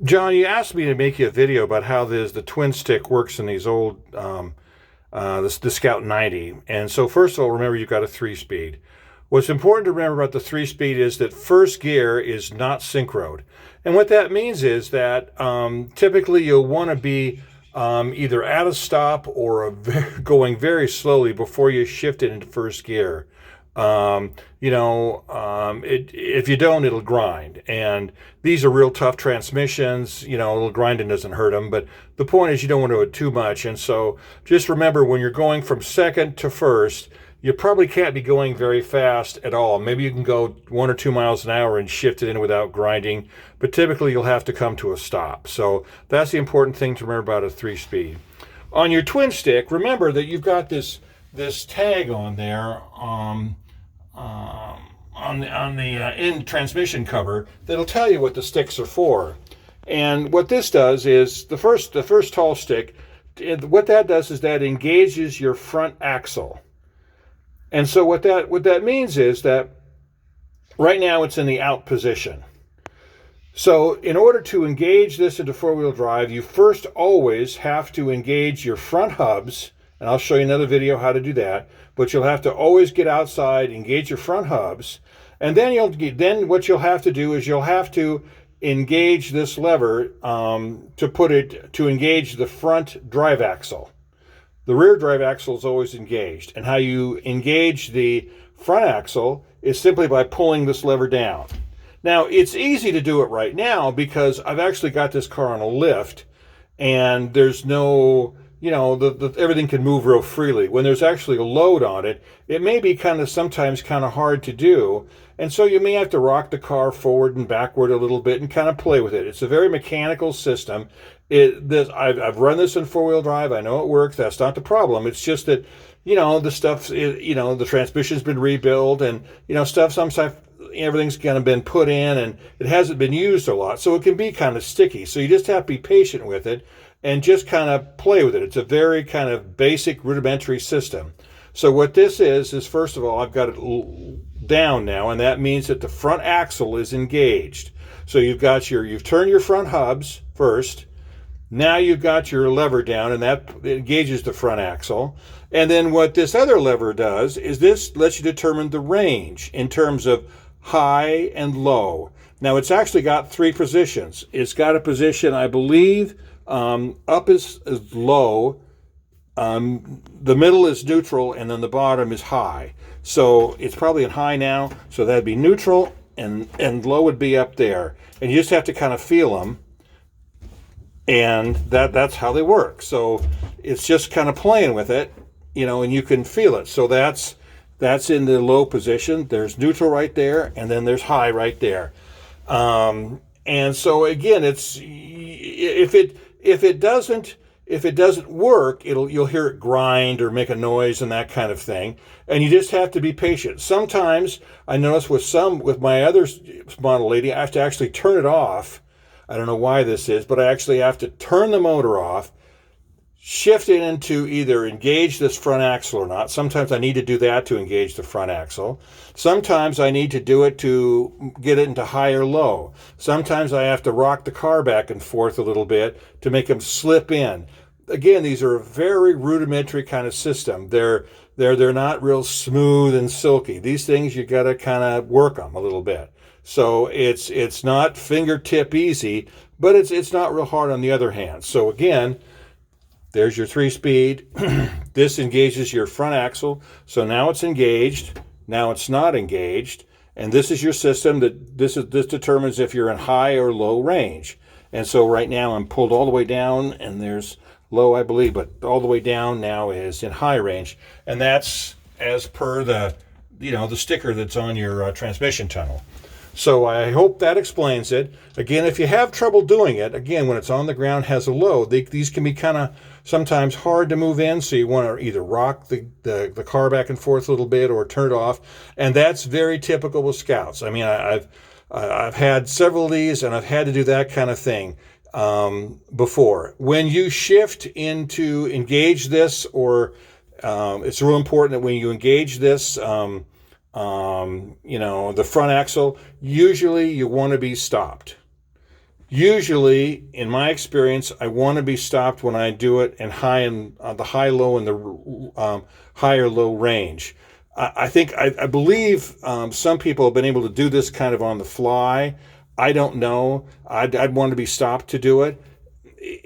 John, you asked me to make you a video about how the twin stick works in these old the Scout 90. And so first of all, remember you've got a 3-speed. What's important to remember about the 3-speed is that first gear is not synchroed. And what that means is that typically you'll want to be either at a stop or going very slowly before you shift it into first gear. If you don't, it'll grind. And these are real tough transmissions. A little grinding doesn't hurt them. But the point is you don't want to do it too much. And so just remember when you're going from second to first, you probably can't be going very fast at all. Maybe you can go 1 or 2 miles an hour and shift it in without grinding. But typically you'll have to come to a stop. So that's the important thing to remember about a 3-speed. On your twin stick, remember that you've got this tag on there. On the in transmission cover that'll tell you what the sticks are for. And what this does is the first tall stick, what that does is that engages your front axle. And so what that means is that right now it's in the out position. So in order to engage this into four-wheel drive, you first always have to engage your front hubs, and I'll show you another video how to do that, but you'll have to always get outside, engage your front hubs, and then what you'll have to do is you'll have to engage this lever to engage the front drive axle. The rear drive axle is always engaged, and how you engage the front axle is simply by pulling this lever down. Now, it's easy to do it right now because I've actually got this car on a lift, and there's no, everything can move real freely. When there's actually a load on it, it may be sometimes kind of hard to do, and so you may have to rock the car forward and backward a little bit and kind of play with it. It's a very mechanical system. I've run this in four-wheel drive. I know it works. That's not the problem. It's just that, the stuff, the transmission's been rebuilt and, sometimes everything's kind of been put in and it hasn't been used a lot. So it can be kind of sticky. So you just have to be patient with it and just kind of play with it. It's a very kind of basic rudimentary system. So what this is first of all, I've got it down now, and that means that the front axle is engaged. So you've turned your front hubs first. Now you've got your lever down, and that engages the front axle. And then what this other lever does is this lets you determine the range in terms of high and low. Now it's actually got 3 positions. It's got a position, I believe, up is low, the middle is neutral, and then the bottom is high. So it's probably in high now, so that'd be neutral, and low would be up there. And you just have to kind of feel them, and that's how they work. So it's just kind of playing with it, and you can feel it. So that's in the low position. There's neutral right there, and then there's high right there. And so again, if it doesn't work, you'll hear it grind or make a noise and that kind of thing. And you just have to be patient. Sometimes I notice with my other model lady, I have to actually turn it off. I don't know why this is, but I actually have to turn the motor off, shift it into either engage this front axle or not. Sometimes I need to do that to engage the front axle. Sometimes I need to do it to get it into high or low. Sometimes I have to rock the car back and forth a little bit to make them slip in. Again, these are a very rudimentary kind of system. They're not real smooth and silky. These things you got to kind of work them a little bit. So it's not fingertip easy, but it's not real hard on the other hand. So again, there's your 3-speed. This engages your front axle. So now it's engaged. Now it's not engaged. And this is your system this determines if you're in high or low range. And so right now I'm pulled all the way down, and there's low, I believe, but all the way down now is in high range. And that's as per the sticker that's on your transmission tunnel. So I hope that explains it. Again, if you have trouble doing it, again, when it's on the ground, has a load, these can be kind of sometimes hard to move in, so you want to either rock the car back and forth a little bit or turn it off, and that's very typical with Scouts. I mean, I've had several of these, and I've had to do that kind of thing before. When you shift into engage this, or it's real important that when you engage this, the front axle, usually you want to be stopped. Usually, in my experience, I want to be stopped when I do it in the high low and the higher low range. I believe some people have been able to do this kind of on the fly. I don't know. I'd want to be stopped to do it,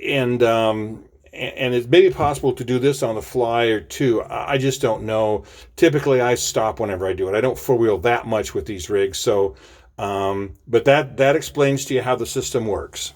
and it may be possible to do this on the fly or two. I just don't know. Typically, I stop whenever I do it. I don't four wheel that much with these rigs, so. But that explains to you how the system works.